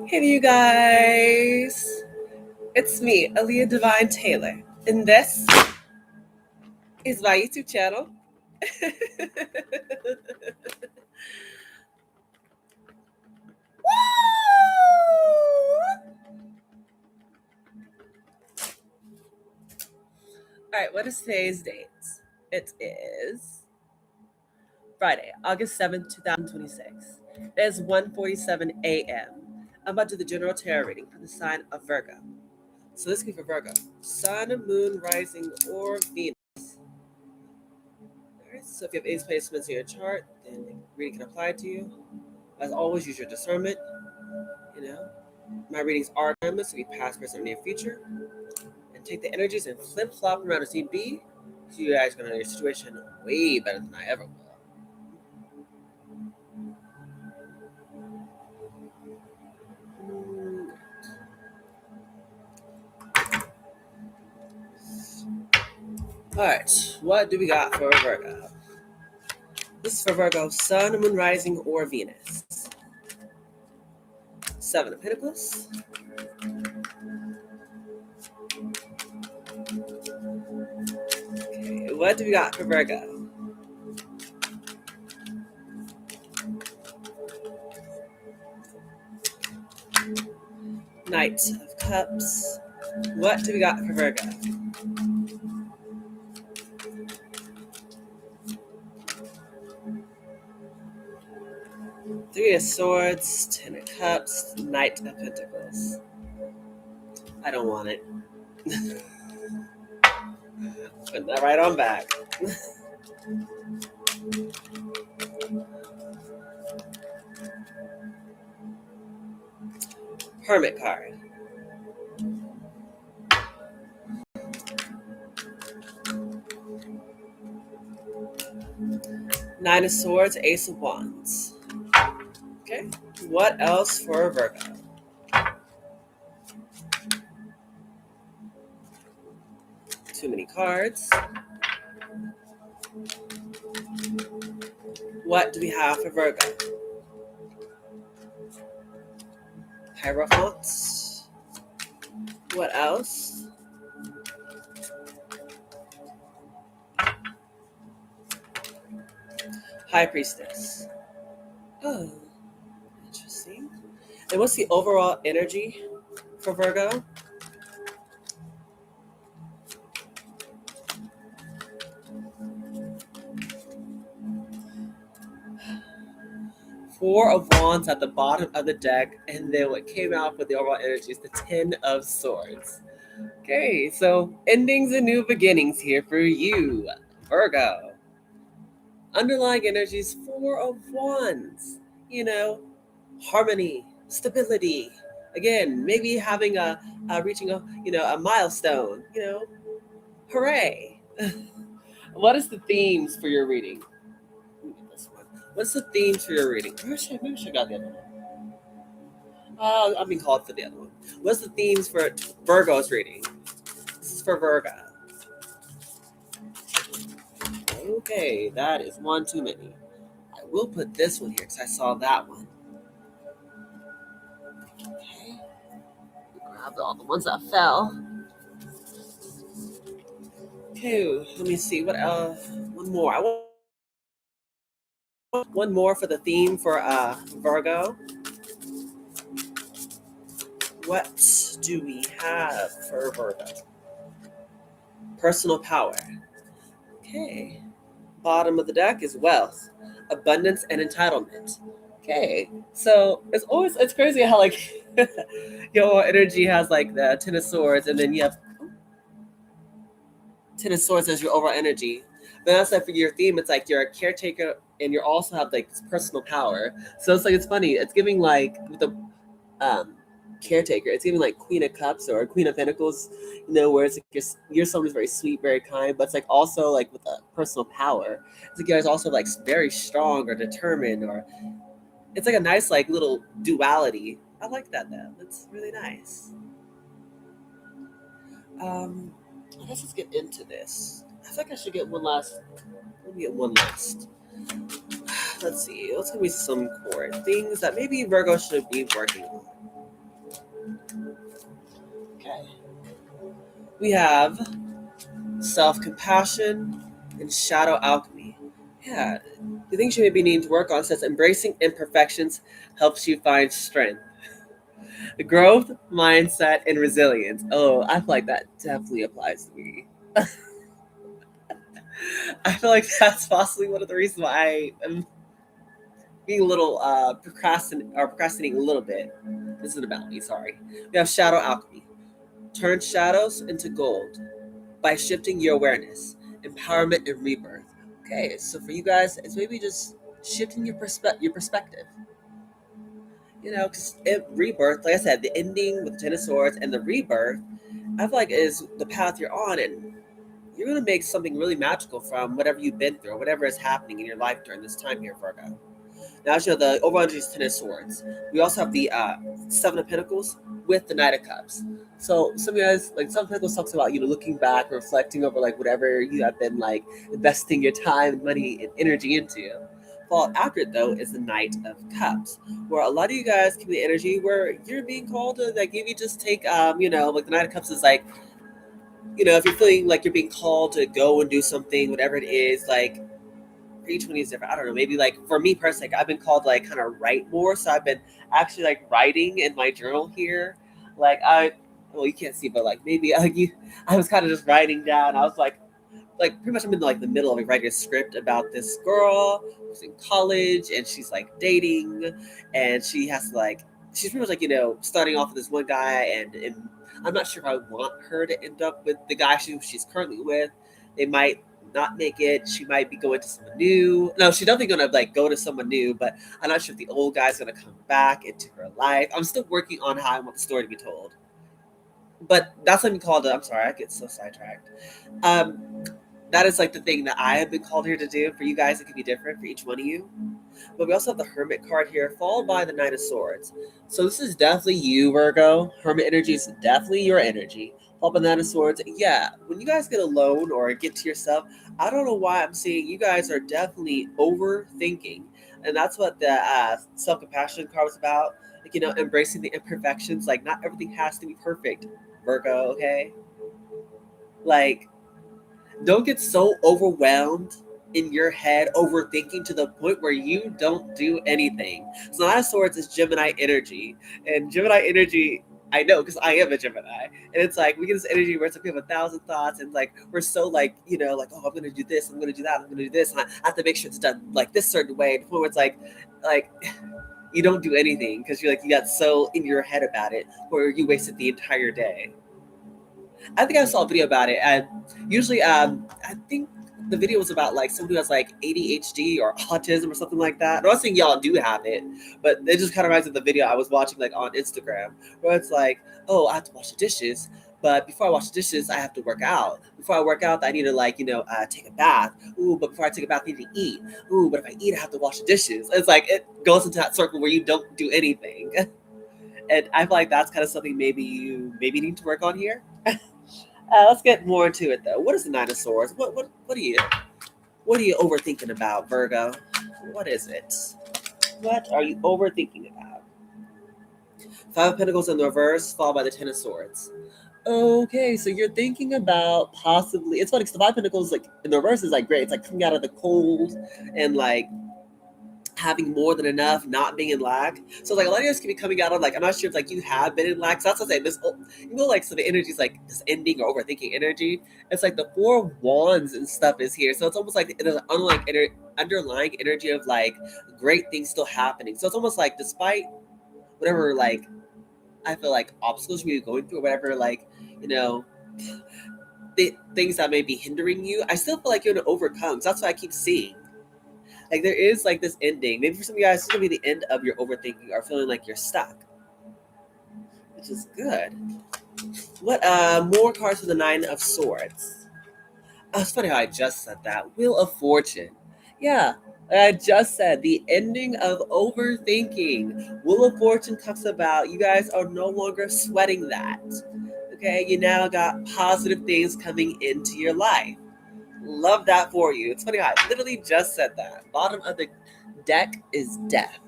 Hey you guys, it's me, Aaliyah Divine Taylor, and this is my YouTube channel. Alright, what is today's date? It is Friday, August 7th, 2026. It is 1:47 a.m. I'm about to do the general tarot reading for the sign of Virgo. So this could be for Virgo. Sun, Moon, Rising, or Venus. Alright, so if you have any placements in your chart, then the reading can apply to you. As always, use your discernment. My readings are timeless, so be past, present, or near future. And take the energies and flip flop around as need be. So you guys are gonna know your situation way better than I ever will. Alright, what do we got for Virgo? This is for Virgo, Sun, Moon, Rising, or Venus. Seven of Pentacles. Okay, what do we got for Virgo? Knight of Cups. What do we got for Virgo? Three of Swords, Ten of Cups, Knight of Pentacles. I don't want it. Put that right on back. Hermit card. Nine of Swords, Ace of Wands. Okay, what else for Virgo? Too many cards. What do we have for Virgo? Hierophants. What else? High Priestess. Oh, interesting. And what's the overall energy for Virgo? Four of Wands at the bottom of the deck, and then what came out with the overall energy is the Ten of Swords. Okay, so endings and new beginnings here for you, Virgo. Underlying energies, Four of Wands. Harmony, stability. Again, maybe having reaching a milestone. Hooray! What is the themes for your reading? This one. What's the themes for your reading? Maybe I should have got the other one. I'm being called for the other one. What's the themes for Virgo's reading? This is for Virgo. Okay, that is one too many. I will put this one here because I saw that one. Okay. Grab all the ones that fell. Okay, let me see. What one more. I want one more for the theme for Virgo. What do we have for Virgo? Personal power. Okay. Bottom of the deck is wealth, abundance, and entitlement. Okay. So it's crazy how like your energy has like the Ten of Swords, and then you have Ten of Swords as your overall energy. But that's like for your theme, it's like you're a caretaker and you also have like this personal power. So it's like it's funny. It's giving like with the caretaker, it's giving like Queen of Cups or Queen of Pentacles, where it's like you're someone who's very sweet, very kind, but it's like also like with a personal power. It's like you guys also like very strong or determined, or it's like a nice like little duality. I like that though. That's really nice. Let's just get into this. I think I should get one last. Let me get one last. let's see. Let's give me some core things that maybe Virgo should be working on. Okay. We have self-compassion and shadow alchemy. Yeah, the things you maybe need to work on says embracing imperfections helps you find strength. The growth, mindset, and resilience. Oh, I feel like that definitely applies to me. I feel like that's possibly one of the reasons why I am being a little procrastinating a little bit. This isn't about me, sorry. We have shadow alchemy. Turn shadows into gold by shifting your awareness, empowerment, and rebirth. Okay, so for you guys, it's maybe just shifting your perspective. You know, because rebirth, like I said, the ending with the Ten of Swords and the rebirth, I feel like is the path you're on, and you're going to make something really magical from whatever you've been through, or whatever is happening in your life during this time here, Virgo. Now, as you know, the overall energy is Ten of Swords. We also have the Seven of Pentacles with the Knight of Cups. So some of you guys, like Seven of Pentacles talks about, looking back, reflecting over like whatever you have been like investing your time, money, and energy into. Fall after it though is the Knight of Cups, where a lot of you guys can be the energy where you're being called to like maybe just take like the Knight of Cups is like, if you're feeling like you're being called to go and do something, whatever it is, like each one is different. I don't know. Maybe like for me personally, like, I've been called to like kind of write more. So I've been actually like writing in my journal here. Like well, you can't see, but like maybe I was kind of just writing down. I was like pretty much I'm in like the middle of like, writing a script about this girl who's in college and she's like dating, and she has to like she's pretty much like starting off with this one guy, and I'm not sure if I want her to end up with the guy she's currently with. They might not make it. She might be going to someone new. No, she's definitely gonna like go to someone new, but I'm not sure if the old guy's gonna come back into her life. I'm still working on how I want the story to be told. But that's something called I'm sorry, I get so sidetracked. That is like the thing that I have been called here to do. For you guys, it could be different for each one of you. But we also have the Hermit card here, followed by the Knight of Swords. So this is definitely you, Virgo. Hermit energy is definitely your energy. Followed by the Knight of Swords. Yeah, when you guys get alone or get to yourself, I don't know why I'm seeing you guys are definitely overthinking. And that's what the self-compassion card was about. Like, embracing the imperfections. Like, not everything has to be perfect, Virgo, okay? Like, don't get so overwhelmed in your head, overthinking to the point where you don't do anything. So Nine of Swords is Gemini energy. And Gemini energy, I know because I am a Gemini. And it's like we get this energy where it's like we have 1,000 thoughts, and like we're so like, like, oh, I'm gonna do this, I'm gonna do that, I'm gonna do this, and I have to make sure it's done like this certain way. And before it's like you don't do anything because you're like you got so in your head about it where you wasted the entire day. I think I saw a video about it, and usually, I think the video was about like someone who has like ADHD or autism or something like that. I'm not saying y'all do have it, but it just kind of reminds me of the video I was watching like on Instagram, where it's like, oh, I have to wash the dishes, but before I wash the dishes, I have to work out. Before I work out, I need to like take a bath. Ooh, but before I take a bath, I need to eat. Ooh, but if I eat, I have to wash the dishes. It's like it goes into that circle where you don't do anything, and I feel like that's kind of something maybe you need to work on here. Let's get more into it though. What is the Nine of Swords? What are you overthinking about, Virgo? What is it? What are you overthinking about? Five of Pentacles in the reverse, followed by the Ten of Swords. Okay, so you're thinking about possibly. It's funny because the Five of Pentacles, like in the reverse, is like great. It's like coming out of the cold and like having more than enough, not being in lack. So like a lot of you guys can be coming out of like, I'm not sure if like you have been in lack. So that's what I'm saying. This, like, so the energy is like this ending or overthinking energy. It's like the Four of Wands and stuff is here. So it's almost like there's an underlying energy of like great things still happening. So it's almost like despite whatever like I feel like obstacles you're going through or whatever, like, the things that may be hindering you, I still feel like you're going to overcome. So that's what I keep seeing. Like there is like this ending. Maybe for some of you guys, it's gonna be the end of your overthinking or feeling like you're stuck, which is good. What more cards for the Nine of Swords? Oh, it's funny how I just said that. Wheel of Fortune. Yeah, like I just said the ending of overthinking. Wheel of Fortune talks about you guys are no longer sweating that. Okay, you now got positive things coming into your life. Love that for you. It's funny how I literally just said that. Bottom of the deck is death.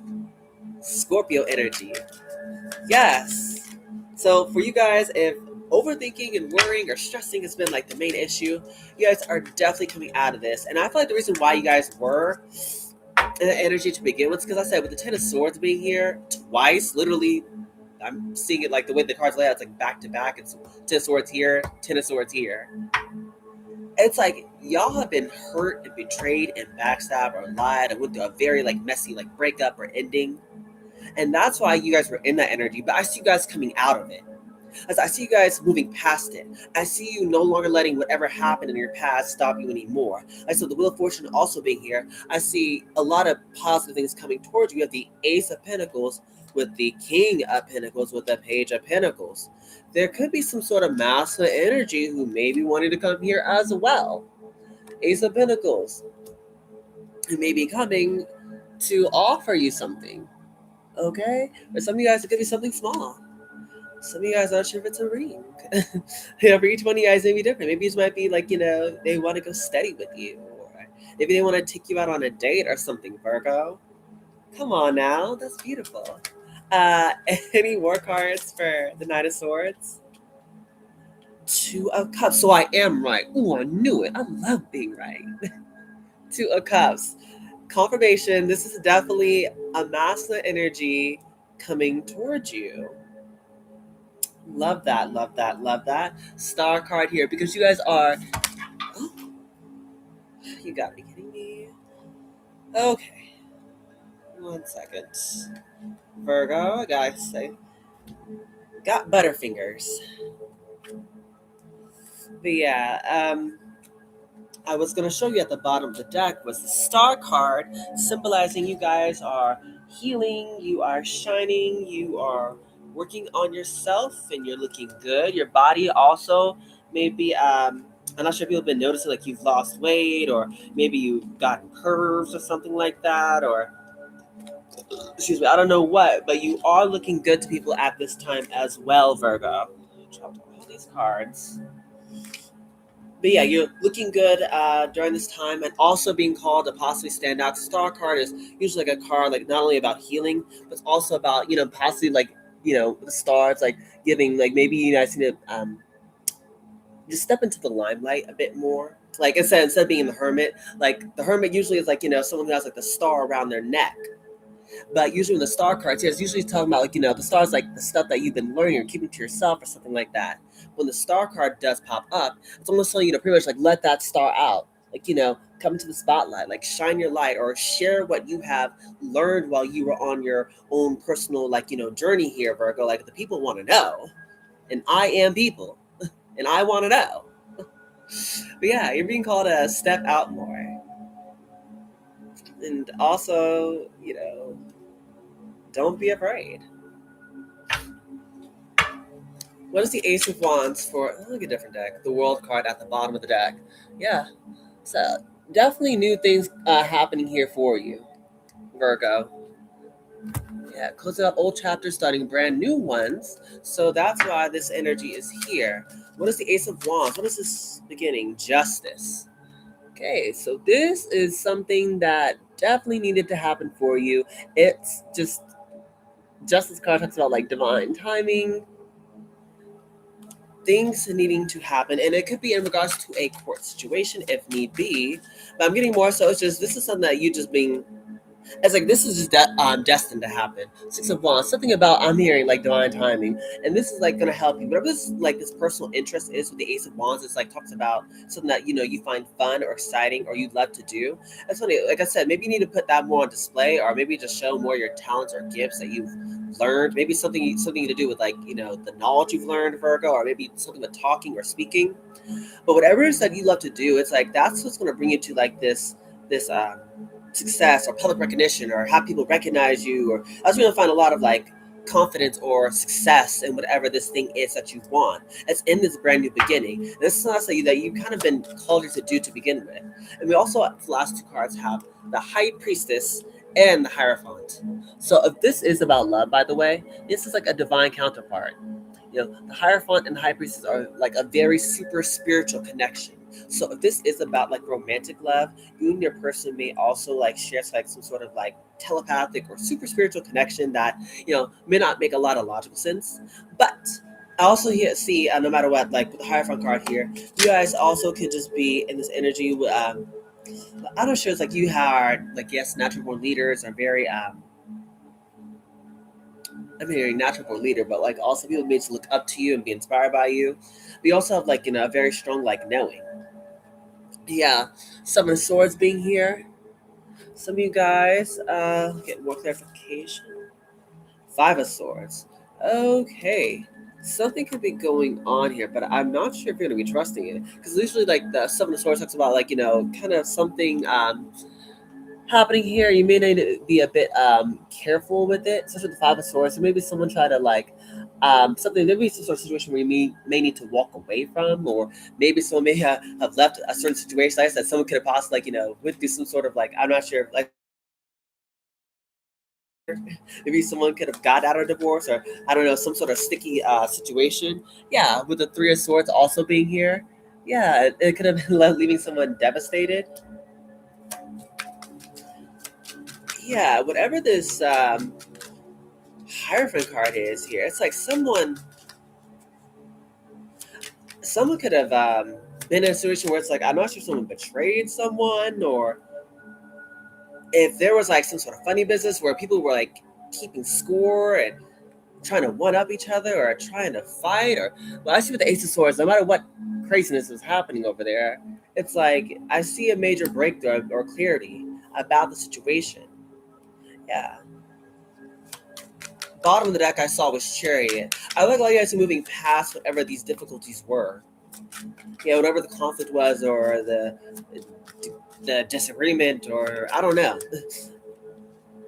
Scorpio energy. Yes. So for you guys, if overthinking and worrying or stressing has been like the main issue, you guys are definitely coming out of this. And I feel like the reason why you guys were in the energy to begin with is because I said with the Ten of Swords being here twice, literally, I'm seeing it like the way the cards lay out, it's like back to back. It's Ten of Swords here, Ten of Swords here. It's like y'all have been hurt and betrayed and backstabbed or lied and went through a very like messy like breakup or ending. And that's why you guys were in that energy. But I see you guys coming out of it. As I see you guys moving past it. I see you no longer letting whatever happened in your past stop you anymore. I saw the Wheel of Fortune also being here. I see a lot of positive things coming towards you. You have the Ace of Pentacles with the King of Pentacles with the Page of Pentacles. There could be some sort of masculine energy who may be wanting to come here as well. Ace of Pentacles, who may be coming to offer you something. Okay? Or some of you guys, it could be something small. Some of you guys aren't sure if it's a ring. For each one of you guys, it may be different. Maybe it might be like, they want to go steady with you. Or maybe they want to take you out on a date or something, Virgo. Come on now. That's beautiful. Any war cards for the Knight of Swords? Two of Cups. So I am right. Ooh, I knew it. I love being right. Two of Cups. Confirmation. This is definitely a masculine energy coming towards you. Love that, love that, love that. Star card here because you guys are. Oh, you got me kidding me. Okay. 1 second. Virgo, I gotta say. Got butterfingers. But yeah, I was going to show you at the bottom of the deck was the Star card symbolizing you guys are healing, you are shining, you are working on yourself and you're looking good. Your body also maybe, I'm not sure if people have been noticing like you've lost weight or maybe you've gotten curves or something like that or, excuse me, I don't know what, but you are looking good to people at this time as well, Virgo. Dropped all these cards. But yeah, you're looking good during this time and also being called to possibly stand out. Star card is usually like a card like not only about healing, but it's also about, possibly like, the stars, like giving, like maybe you guys need to just step into the limelight a bit more. Like instead of being the hermit, like the hermit usually is like, someone who has like the star around their neck. But usually when the star cards here, it's usually talking about like, the stars like the stuff that you've been learning or keeping to yourself or something like that. When the star card does pop up, it's almost telling you to pretty much like let that star out. Like, come into the spotlight, like shine your light or share what you have learned while you were on your own personal, like, journey here, Virgo. Like the people want to know. And I am people. And I want to know. But yeah, you're being called to step out more. And also, don't be afraid. What is the Ace of Wands for? Look at a different deck. The World card at the bottom of the deck. Yeah. So definitely new things happening here for you, Virgo. Yeah, closing out old chapters, starting brand new ones. So that's why this energy is here. What is the Ace of Wands? What is this beginning? Justice. Okay, so this is something that definitely needed to happen for you. It's just Justice card talks about like divine timing, things needing to happen, and it could be in regards to a court situation if need be. But I'm getting more so it's just this is something that you just being. It's like this is just destined to happen. Six of Wands, something about I'm hearing like divine timing, and this is like gonna help you. Whatever this like this personal interest is with the Ace of Wands, it's like talks about something that you find fun or exciting or you'd love to do. That's funny. Like I said, maybe you need to put that more on display, or maybe just show more your talents or gifts that you've learned. Maybe something to do with like the knowledge you've learned, Virgo, or maybe something with talking or speaking. But whatever it is that you love to do, it's like that's what's gonna bring you to like this success or public recognition or have people recognize you, or I was going to find a lot of like confidence or success in whatever this thing is that you want. It's in this brand new beginning. And this is not something that you've kind of been called to do to begin with. And we also, the last two cards have the High Priestess and the Hierophant. So if this is about love, by the way, this is like a divine counterpart. The Hierophant and the High Priestess are like a very super spiritual connection. So if this is about like romantic love, you and your person may also like share like some sort of like telepathic or super spiritual connection that may not make a lot of logical sense. But I also here see no matter what, like with the Hierophant card here, you guys also could just be in this energy. I'm not sure. It's like you are like yes, natural born leaders are very I mean, you're a natural born leader, but like also people need to look up to you and be inspired by you. We also have like a very strong like knowing. Yeah, some of the swords being here. Some of you guys get more clarification. Five of swords. Okay. Something could be going on here, but I'm not sure if you're gonna be trusting it. Because usually like the Seven of Swords talks about like, kind of something happening here. You may need to be a bit careful with it, especially with the Five of Swords. So maybe someone try to like something, maybe some sort of situation where you may need to walk away from, or maybe someone may have left a certain situation. Like I said, someone could have possibly like went through some sort of like I'm not sure like maybe someone could have got out of divorce, or I don't know, some sort of sticky situation. Yeah, with the Three of Swords also being here. Yeah, it could have been leaving someone devastated. Yeah, whatever this Hierophant card is here, it's like someone could have been in a situation where it's like I'm not sure if someone betrayed someone, or if there was like some sort of funny business where people were like keeping score and trying to one up each other or trying to fight. Or well, I see with the Ace of Swords, no matter what craziness is happening over there, it's like I see a major breakthrough or clarity about the situation. Yeah. Bottom of the deck I saw was Chariot. I like how you guys are moving past whatever these difficulties were. Yeah, whatever the conflict was, or the disagreement, or I don't know.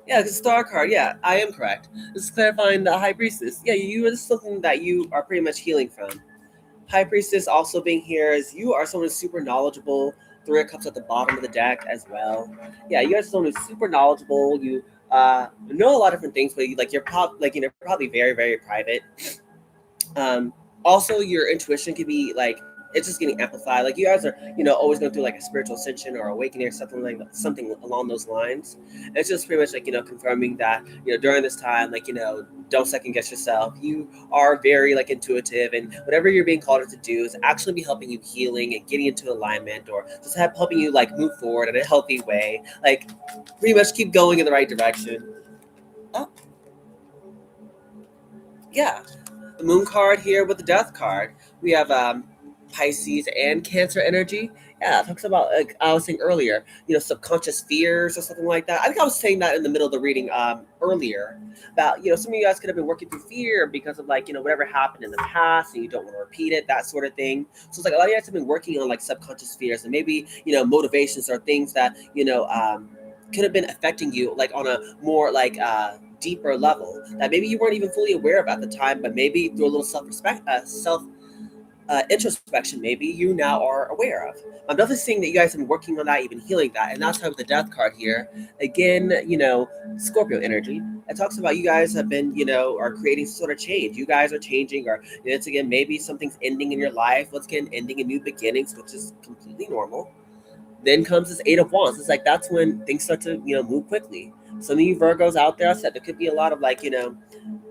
Yeah, it's a star card. Yeah, I am correct. This is clarifying the High Priestess. Yeah, you are something that you are pretty much healing from. High Priestess also being here is you are someone who's super knowledgeable. Three of Cups at the bottom of the deck as well. Yeah, you are someone who's super knowledgeable. You know a lot of different things, but you're probably very very private. Um, Also, your intuition could be like it's just getting amplified. Like you guys are, always going through like a spiritual ascension or awakening or something along those lines. And it's just pretty much like confirming that during this time, like don't second guess yourself. You are very like intuitive, and whatever you're being called to do is actually be helping you healing and getting into alignment, or just helping you like move forward in a healthy way. Like pretty much keep going in the right direction. Oh, yeah. The moon card here with the death card. We have Pisces and Cancer energy. Yeah, it talks about like I was saying earlier, subconscious fears or something like that. I think I was saying that in the middle of the reading earlier about some of you guys could have been working through fear because of like whatever happened in the past and you don't want to repeat it, that sort of thing. So it's like a lot of you guys have been working on like subconscious fears and maybe motivations or things that could have been affecting you like on a more like deeper level that maybe you weren't even fully aware of at the time, but maybe through a little self introspection, maybe you now are aware of. I'm definitely seeing that you guys have been working on that, even healing that, and that's why with the death card here, again, Scorpio energy. It talks about you guys have been, are creating some sort of change. You guys are changing, or it's again maybe something's ending in your life. Once again, ending in new beginnings, which is completely normal. Then comes this Eight of Wands. It's like that's when things start to move quickly. Some of you Virgos out there, I said there could be a lot of like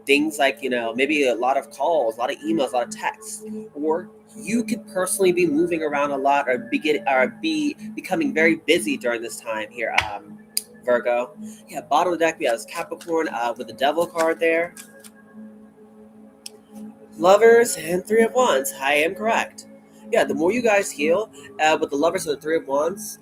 things like maybe a lot of calls, a lot of emails, a lot of texts, or you could personally be moving around a lot or be becoming very busy during this time here, Virgo. Yeah, bottom of the deck we have this Capricorn with the Devil card there. Lovers and Three of Wands. I am correct. Yeah, the more you guys heal with the Lovers and the Three of Wands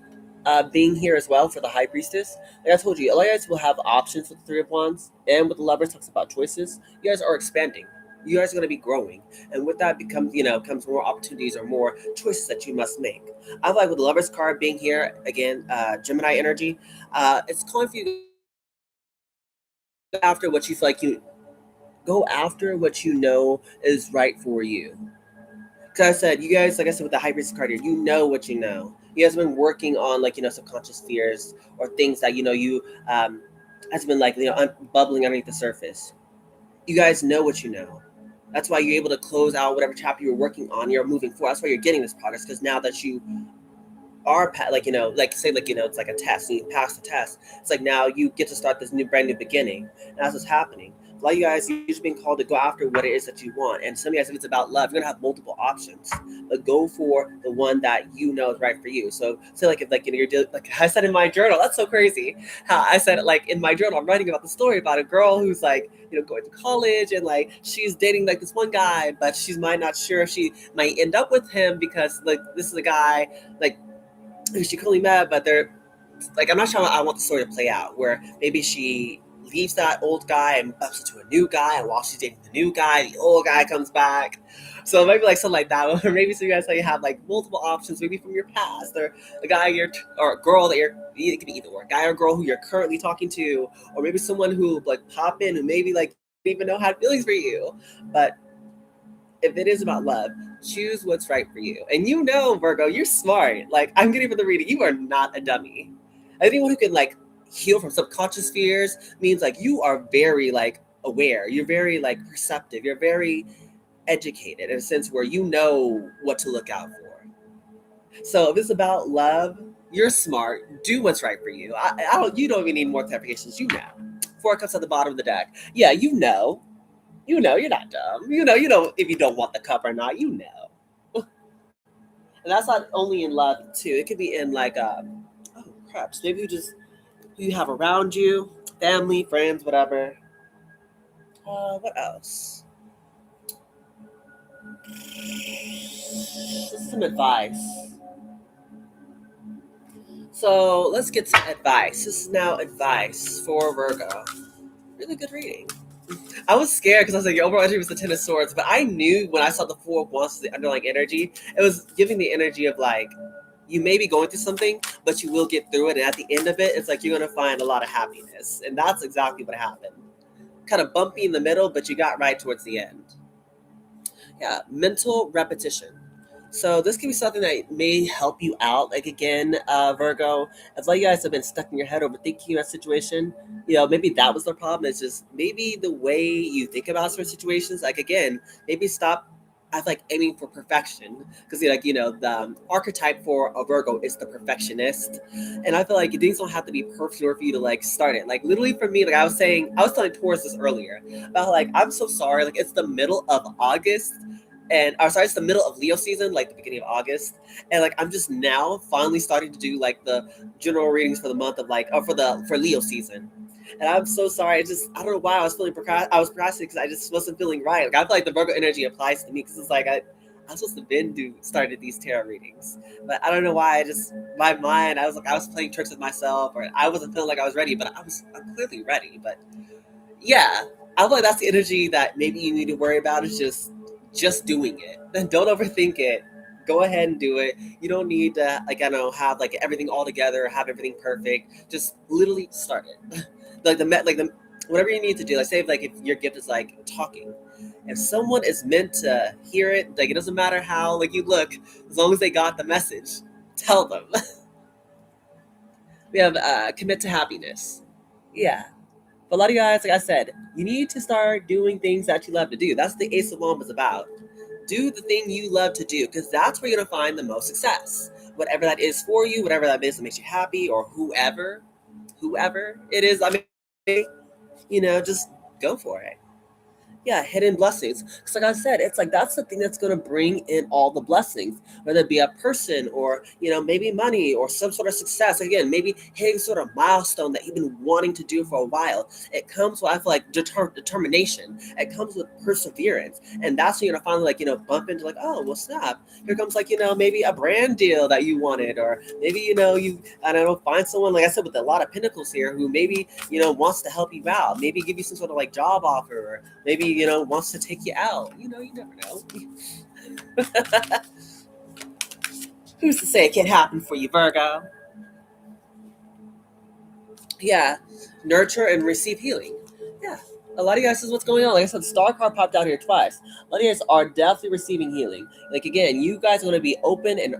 being here as well for the High Priestess. Like I told you, a lot of you guys will have options with the Three of Wands, and with the Lovers talks about choices. You guys are expanding. You guys are going to be growing, and with that comes more opportunities or more choices that you must make. I like with the Lovers card being here again, Gemini energy. It's calling for you after what you feel like you go after what you know is right for you. Because I said, you guys, like I said, with the High Priestess card here, you know what you know. You guys have been working on like subconscious fears or things that you has been like bubbling underneath the surface. You guys know what you know. That's why you're able to close out whatever chapter you're working on. You're moving forward. That's why you're getting this progress, because now that you are like, like say, like, it's like a test and you pass the test, it's like now you get to start this new brand new beginning, and that's what's happening. A lot of you guys, you're just being called to go after what it is that you want, and some of you guys, if it's about love, you're gonna have multiple options, but go for the one that you know is right for you. So say, like, if, like, you're like I said in my journal, that's so crazy how I said it, like in my journal I'm writing about the story about a girl who's like, going to college, and like she's dating like this one guy, but she's might not sure if she might end up with him, because like this is a guy, like, who she currently met, but they're like, I'm not sure how I want the story to play out, where maybe she leaves that old guy and bumps into a new guy, and while she's dating the new guy, the old guy comes back. So maybe like something like that, or maybe some of you guys, like, have like multiple options, maybe from your past, or a guy or a girl that it could be either, or a guy or girl who you're currently talking to, or maybe someone who like pop in who maybe like don't even know had feelings for you. But if it is about love, choose what's right for you. And Virgo, you're smart. Like, I'm getting from the reading, you are not a dummy. Anyone who can like heal from subconscious fears means like you are very like aware. You're very like perceptive. You're very educated in a sense where you know what to look out for. So if it's about love, you're smart. Do what's right for you. I don't. You don't even need more clarifications. You know. Four cups at the bottom of the deck. Yeah, you know. You know, you're not dumb. You know if you don't want the cup or not. You know. And that's not only in love too. It could be in like oh crap. Maybe who you have around you, family, friends, whatever. What else? This is some advice. So let's get some advice. This is now advice for Virgo. Really good reading. I was scared because I was like, your overall energy was the Ten of Swords, but I knew when I saw the Four of Wands, the underlying energy, it was giving the energy of like, you may be going through something, but you will get through it. And at the end of it, it's like you're going to find a lot of happiness. And that's exactly what happened. Kind of bumpy in the middle, but you got right towards the end. Yeah, mental repetition. So this can be something that may help you out. Like again, Virgo, if like you guys have been stuck in your head overthinking that situation, maybe that was the problem. It's just maybe the way you think about certain situations. Like again, maybe stop. I feel like aiming for perfection, because like the archetype for a Virgo is the perfectionist, and I feel like things don't have to be perfect in order for you to like start it. Like literally for me, like I was telling Taurus this earlier about like I'm so sorry. Like it's the middle of August, and I'm sorry, it's the middle of Leo season, like the beginning of August, and like I'm just now finally starting to do like the general readings for the month of like, or for Leo season. And I'm so sorry. I don't know why I was I was procrastinating because I just wasn't feeling right. Like I feel like the Virgo energy applies to me because it's like I'm supposed to started these tarot readings, but I don't know why. My mind, I was playing tricks with myself, or I wasn't feeling like I was ready, but I'm clearly ready. But yeah, I feel like that's the energy that maybe you need to worry about, is just doing it. Then don't overthink it. Go ahead and do it. You don't need to have like everything all together, have everything perfect. Just literally start it. like the whatever you need to do. Like say if your gift is like talking. If someone is meant to hear it, like it doesn't matter how like you look, as long as they got the message, tell them. We have commit to happiness. Yeah. But a lot of you guys, like I said, you need to start doing things that you love to do. That's the Ace of Wands is about. Do the thing you love to do, because that's where you're going to find the most success. Whatever that is for you, whatever that is that makes you happy, or whoever it is, just go for it. Yeah, hidden blessings. Because like I said, it's like that's the thing that's going to bring in all the blessings, whether it be a person or, maybe money or some sort of success. Again, maybe hitting sort of milestone that you've been wanting to do for a while. It comes with, I feel like, determination. It comes with perseverance. And that's when you're going to finally, bump into like, oh, well, snap. Here comes like, maybe a brand deal that you wanted, or maybe, you, I don't know, find someone, like I said, with a lot of pinnacles here who maybe, wants to help you out, maybe give you some sort of like job offer, or maybe wants to take you out. You never know. Who's to say it can't happen for you, Virgo? Yeah, nurture and receive healing. Yeah, a lot of you guys is what's going on. Like I said, the star card popped out here twice. A lot of you guys are definitely receiving healing. Like again, you guys are going to be open and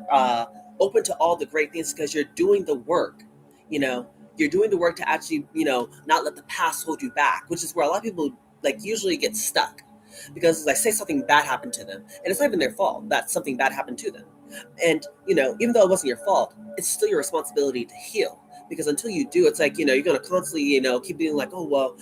open to all the great things because you're doing the work. You're doing the work to actually not let the past hold you back, which is where a lot of people like usually get stuck. because like say something bad happened to them, and it's not even their fault that something bad happened to them. And even though it wasn't your fault, it's still your responsibility to heal. Because until you do, it's like you're gonna constantly keep being like, oh well,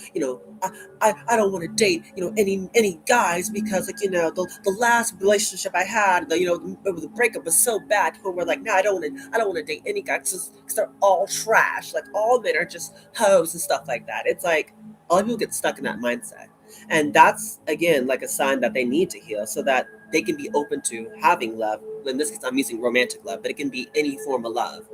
I don't want to date any guys because like the last relationship I had, the breakup was so bad. And we're like, no, I don't want to date any guys because they're all trash. Like all men are just hoes and stuff like that. It's like a lot of people get stuck in that mindset, and that's again like a sign that they need to heal so that they can be open to having love. In this case, I'm using romantic love, but it can be any form of love,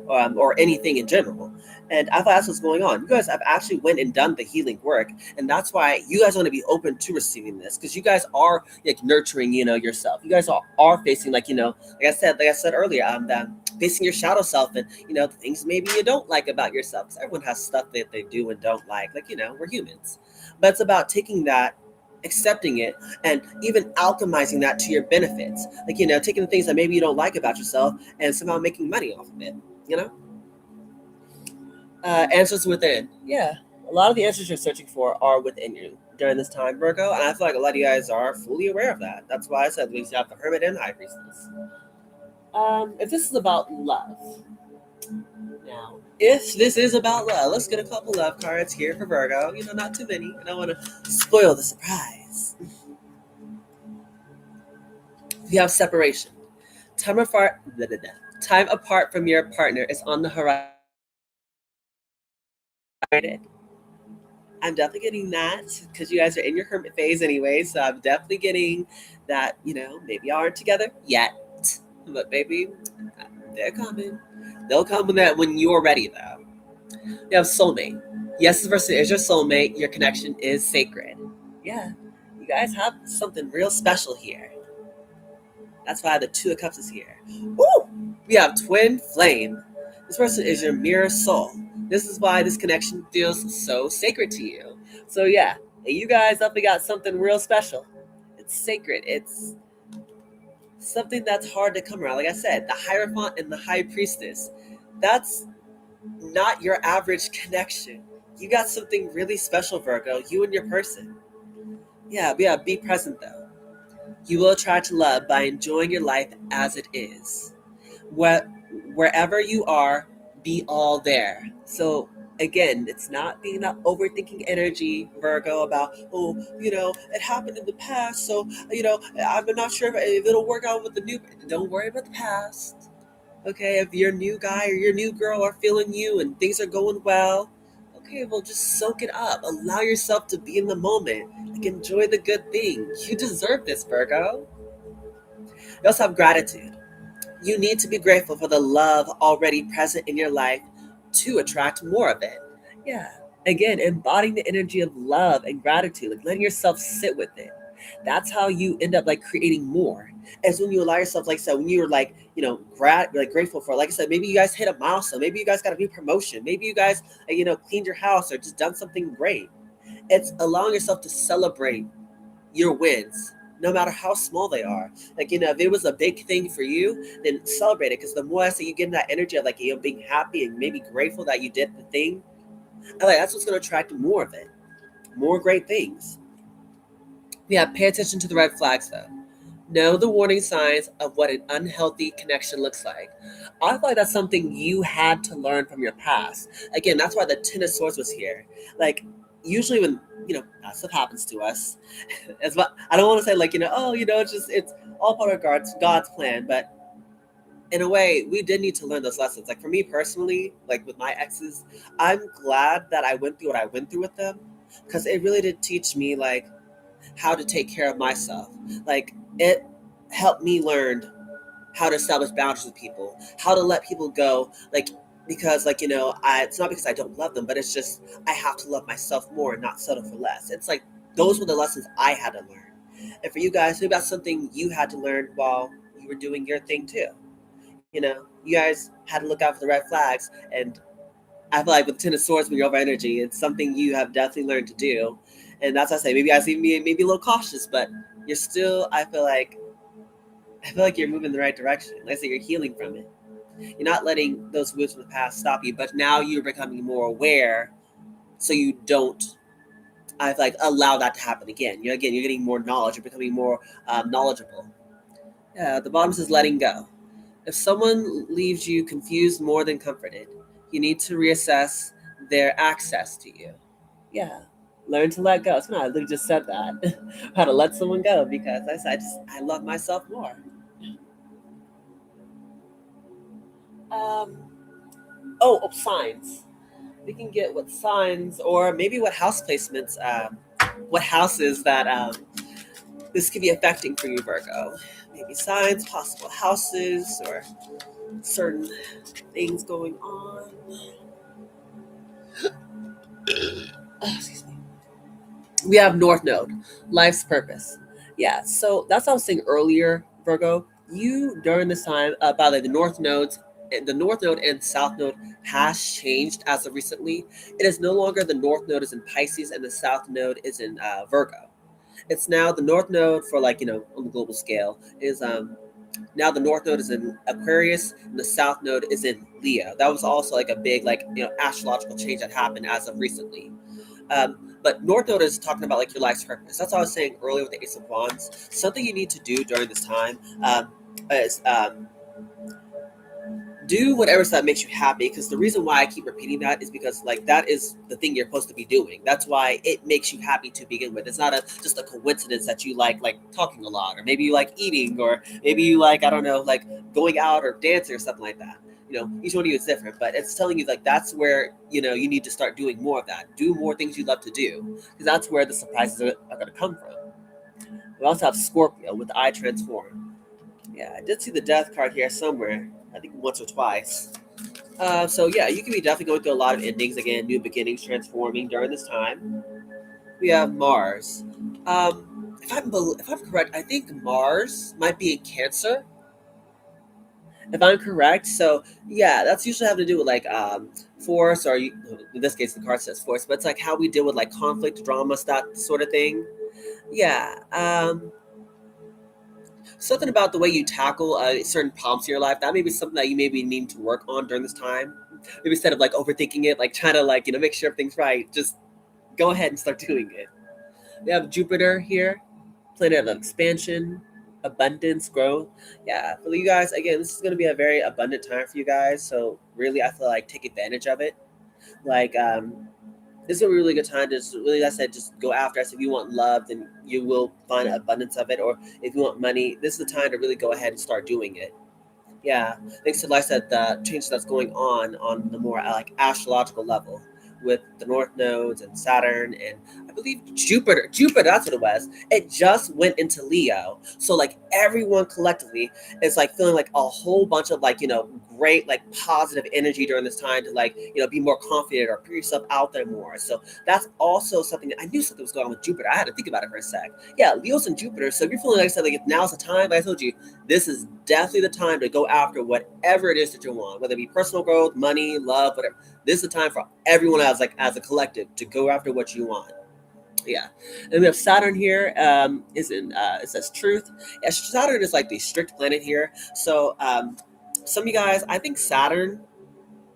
or anything in general. And I thought that's what's going on. You guys have actually went and done the healing work, and that's why you guys want to be open to receiving this because you guys are like nurturing, yourself. You guys are facing like I said earlier, that facing your shadow self and the things maybe you don't like about yourself. Because everyone has stuff that they do and don't like. Like we're humans, but it's about taking that, accepting it, and even alchemizing that to your benefits. Like taking the things that maybe you don't like about yourself and somehow making money off of it. You know. Answers within. Yeah. A lot of the answers you're searching for are within you during this time, Virgo. And I feel like a lot of you guys are fully aware of that. That's why I said we have the Hermit and the High Priestess. If this is about love, now, if this is about love, let's get a couple love cards here for Virgo. Not too many. I don't want to spoil the surprise. We have separation. Time apart, time apart from your partner is on the horizon. I'm definitely getting that because you guys are in your hermit phase anyway. So I'm definitely getting that, maybe y'all aren't together yet, but maybe they're coming. They'll come when you're ready, though. You have soulmate. Yes, this person is your soulmate. Your connection is sacred. Yeah, you guys have something real special here. That's why the Two of Cups is here. Woo! We have twin flame. This person is your mirror soul. This is why this connection feels so sacred to you. So yeah, you guys definitely got something real special. It's sacred. It's something that's hard to come around. Like I said, the Hierophant and the High Priestess. That's not your average connection. You got something really special, Virgo. You and your person. Yeah, be present though. You will try to love by enjoying your life as it is. Wherever you are, be all there. So again, it's not being that overthinking energy, Virgo, about, oh, it happened in the past, so, I'm not sure if it'll work out with the new. Don't worry about the past. Okay, if your new guy or your new girl are feeling you and things are going well, okay, well, just soak it up. Allow yourself to be in the moment. Like, enjoy the good thing. You deserve this, Virgo. You also have gratitude. You need to be grateful for the love already present in your life to attract more of it. Yeah. Again, embodying the energy of love and gratitude, like letting yourself sit with it. That's how you end up like creating more. As when you allow yourself, like I said, when you're like, grateful for, like I said, maybe you guys hit a milestone, maybe you guys got a new promotion, maybe you guys, cleaned your house or just done something great. It's allowing yourself to celebrate your wins, no matter how small they are. Like, if it was a big thing for you, then celebrate it. Because the more I say you get in that energy of like, being happy and maybe grateful that you did the thing, that's what's going to attract more of it. More great things. Yeah, pay attention to the red flags though. Know the warning signs of what an unhealthy connection looks like. I feel like that's something you had to learn from your past. Again, that's why the Ten of Swords was here. Like, usually when, that stuff happens to us, as well, I don't want to say like, it's all part of God's plan, but in a way, we did need to learn those lessons. Like for me personally, like with my exes, I'm glad that I went through what I went through with them because it really did teach me like how to take care of myself. Like it helped me learn how to establish boundaries with people, how to let people go. Like because it's not because I don't love them, but it's just I have to love myself more and not settle for less. It's like those were the lessons I had to learn. And for you guys, maybe that's something you had to learn while you were doing your thing too. You guys had to look out for the red flags. And I feel like with Ten of Swords, when you're over energy, it's something you have definitely learned to do. And that's why I say maybe I see me maybe a little cautious, but you're still, I feel like you're moving in the right direction. Like I say, you're healing from it. You're not letting those wounds from the past stop you, but now you're becoming more aware so you don't I've like allowed that to happen again. Again, you're getting more knowledge. You're becoming more knowledgeable. Yeah, the bottom says letting go. If someone leaves you confused more than comforted, you need to reassess their access to you. Yeah, learn to let go. So no, I literally just said that. How to let someone go because I love myself more. Um, signs. We can get what signs or maybe what house placements, what houses that this could be affecting for you, Virgo. Maybe signs, possible houses, or certain things going on. Excuse me. We have North Node, life's purpose. Yeah, so that's what I was saying earlier, Virgo. You during this time, by the way, the North Node and South Node has changed as of recently. It is no longer the North Node is in Pisces and the South Node is in Virgo. It's now the North Node for like on the global scale is now the North Node is in Aquarius and the South Node is in Leo. That was also like a big astrological change that happened as of recently. But North Node is talking about like your life's purpose. That's what I was saying earlier with the Ace of Wands. Something you need to do during this time is do whatever that makes you happy. Because the reason why I keep repeating that is because like that is the thing you're supposed to be doing. That's why it makes you happy to begin with. It's not just a coincidence that you like talking a lot, or maybe you like eating, or maybe you like I don't know like going out or dancing or something like that. Each one of you is different, but it's telling you like that's where you need to start doing more of that. Do more things you love to do, because that's where the surprises are going to come from. We also have Scorpio with the eye transform. Yeah, I did see the death card here somewhere. I think once or twice. So yeah, you can be definitely going through a lot of endings again, new beginnings, transforming during this time. We have Mars. If I'm correct, I think Mars might be in Cancer. If I'm correct, so yeah, that's usually have to do with like force, or in this case, the card says force, but it's like how we deal with like conflict, drama, that sort of thing. Yeah. Something about the way you tackle certain problems in your life, that may be something that you maybe need to work on during this time. Maybe instead of like overthinking it, like trying to make sure everything's right, just go ahead and start doing it. We have Jupiter here, planet of expansion, abundance, growth. Yeah, for you guys, again, this is going to be a very abundant time for you guys. So really, I feel like take advantage of it. Like this is a really good time to just really, like I said, just go after us. If you want love, then you will find an abundance of it. Or if you want money, this is the time to really go ahead and start doing it. Yeah, thanks to like I said, the change that's going on the more like astrological level with the North nodes and Saturn and I believe Jupiter. Jupiter, that's what it was. It just went into Leo, so like everyone collectively is like feeling like a whole bunch of great like positive energy during this time to be more confident or put yourself out there more. So that's also something that I knew something was going on with Jupiter. I had to think about it for a sec. Yeah, Leo's and Jupiter. So if you're feeling like I said, like if now's the time, like I told you, this is definitely the time to go after whatever it is that you want, whether it be personal growth, money, love, whatever. This is the time for everyone as a collective to go after what you want. Yeah, and we have Saturn here. Is in it says truth. Yeah, Saturn is like the strict planet here. So some of you guys, I think Saturn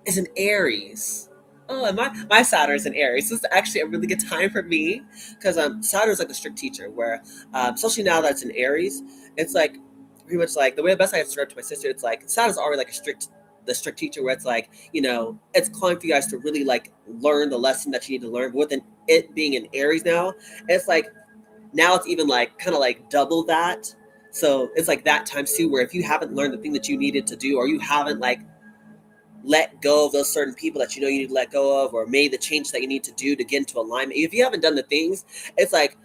is in Aries. Oh, and my Saturn is in Aries. This is actually a really good time for me because Saturn is like a strict teacher. Where especially now that it's in Aries, it's like pretty much like the way the best I have described to my sister. It's like Saturn's already like the strict teacher where it's like it's calling for you guys to really like learn the lesson that you need to learn. But with it being in Aries now, it's like now it's even like kind of like double that. So it's like that times two where if you haven't learned the thing that you needed to do, or you haven't like let go of those certain people that you need to let go of, or made the change that you need to do to get into alignment, if you haven't done the things, it's like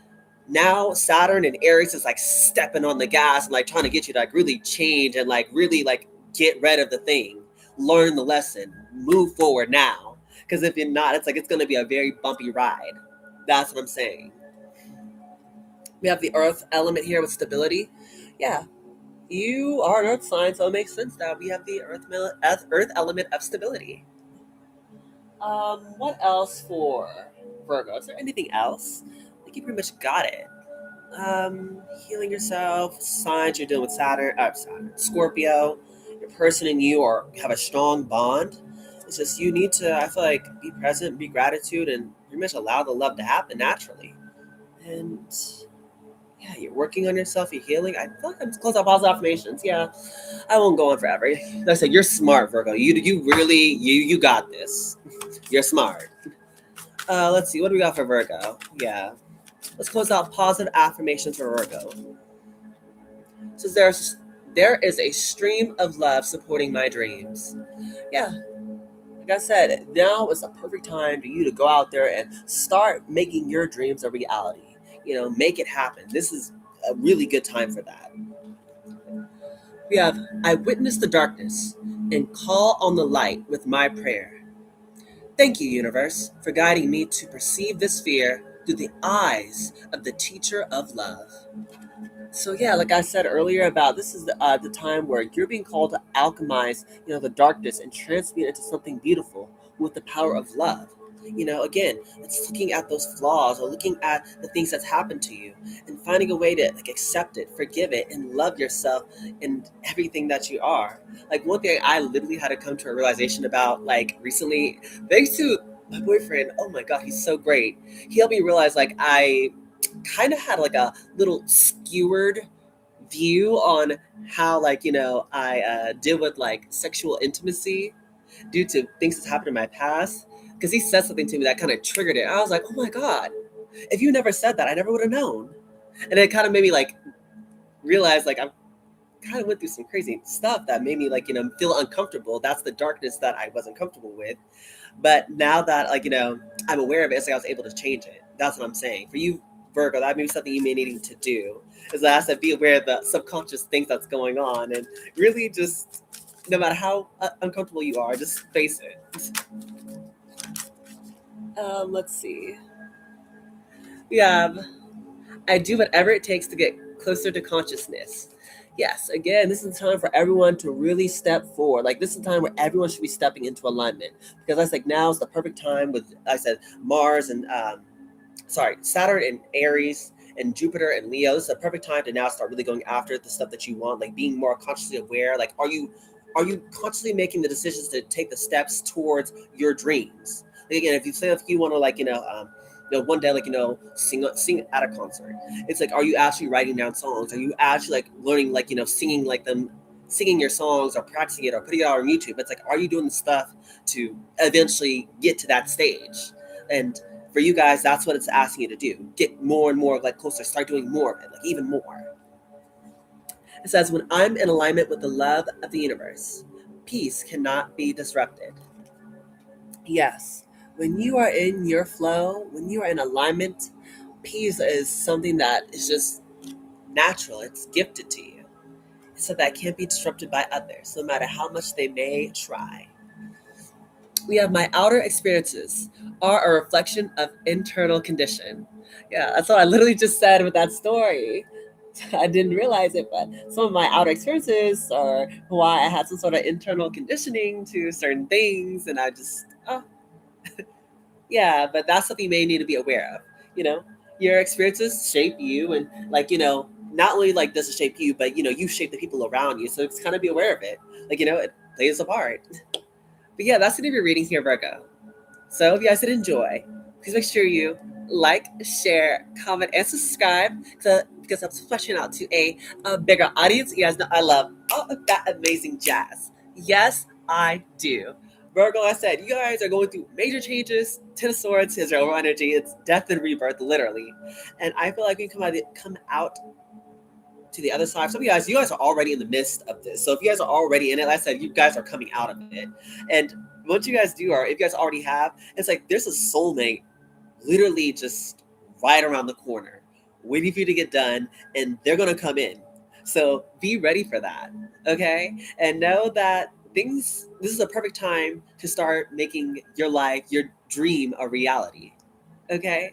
now Saturn and Aries is like stepping on the gas and like trying to get you to like really change and like really like get rid of the thing, learn the lesson, move forward now. Because if you're not, it's like it's going to be a very bumpy ride. That's what I'm saying. We have the earth element here with stability. Yeah, you are an earth sign, so it makes sense that we have the earth element of stability. What else for Virgo? Is there anything else? I think you pretty much got it. Healing yourself, signs you're dealing with Scorpio. Your person and you have a strong bond. It's just you need to, I feel like, be present, be gratitude, and pretty much allow the love to happen naturally. And yeah, you're working on yourself, you're healing. I feel like I'm close out positive affirmations. Yeah, I won't go on forever. Like I said, you're smart, Virgo. You really you got this. You're smart. Let's see, what do we got for Virgo? Yeah. Let's close out positive affirmations for Virgo. So there is a stream of love supporting my dreams. Yeah, like I said, now is the perfect time for you to go out there and start making your dreams a reality. Make it happen. This is a really good time for that. We have, I witness the darkness and call on the light with my prayer. Thank you, universe, for guiding me to perceive this fear through the eyes of the teacher of love. So yeah, like I said earlier, about this is the time where you're being called to alchemize, the darkness and transmute it into something beautiful with the power of love. Again, it's looking at those flaws or looking at the things that's happened to you and finding a way to like accept it, forgive it, and love yourself and everything that you are. Like one thing I literally had to come to a realization about like recently, thanks to my boyfriend. Oh my god, he's so great. He helped me realize like I kind of had like a little skewered view on how like I deal with like sexual intimacy due to things that's happened in my past, because he said something to me that kind of triggered it. I was like, oh my god, if you never said that, I never would have known. And it kind of made me like realize like I'm kind of went through some crazy stuff that made me like feel uncomfortable. That's the darkness that I wasn't comfortable with. But now that like I'm aware of it, it's like I was able to change it. That's what I'm saying for you, Virgo. That may be something you may need to do, is that I said be aware of the subconscious things that's going on, and really just no matter how uncomfortable you are, just face it. Let's see. We have, I do whatever it takes to get closer to consciousness. Yes, again, this is the time for everyone to really step forward. Like this is the time where everyone should be stepping into alignment, because that's like now is the perfect time with, like I said, Mars and Saturn and Aries and Jupiter and Leo. This is the perfect time to now start really going after the stuff that you want, like being more consciously aware. Like, are you consciously making the decisions to take the steps towards your dreams? Like, again, if you say if you want to like one day like sing at a concert, it's like, are you actually writing down songs? Are you actually like learning like singing like them, singing your songs or practicing it or putting it out on YouTube? It's like, are you doing the stuff to eventually get to that stage? And for you guys, that's what it's asking you to do. Get more and more like closer, start doing more of it, like even more. It says, when I'm in alignment with the love of the universe, peace cannot be disrupted. Yes, when you are in your flow, when you are in alignment, peace is something that is just natural. It's gifted to you. So that can't be disrupted by others, no matter how much they may try. We have, my outer experiences are a reflection of internal condition. Yeah, that's what I literally just said with that story. I didn't realize it, but some of my outer experiences are why I had some sort of internal conditioning to certain things, and I just, yeah, but that's something you may need to be aware of. You know, your experiences shape you, and like not only like does it shape you, but you shape the people around you. So it's kind of be aware of it. Like it plays a part. But yeah, that's the end of your reading here, Virgo. So if you guys did enjoy, please make sure you like, share, comment, and subscribe because I'm pushing out to a bigger audience. You guys know I love all of that amazing jazz. Yes, I do. Virgo, I said, you guys are going through major changes. Ten of Swords is your overall energy. It's death and rebirth, literally. And I feel like we come out to the other side. Some of you guys are already in the midst of this. So if you guys are already in it, like I said, you guys are coming out of it. And once you guys do, or if you guys already have, it's like there's a soulmate literally just right around the corner, waiting for you to get done, and they're gonna come in. So be ready for that, okay? And know that this is a perfect time to start making your life, your dream, a reality, okay?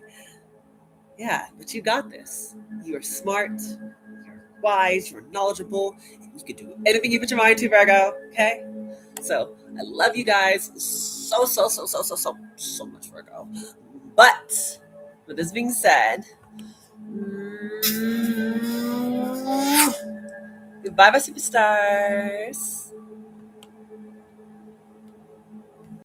Yeah, but you got this. You are smart, you're wise, you're knowledgeable, and you can do anything you put your mind to, Virgo, okay? So I love you guys so much, Virgo. But with this being said, goodbye, my superstars.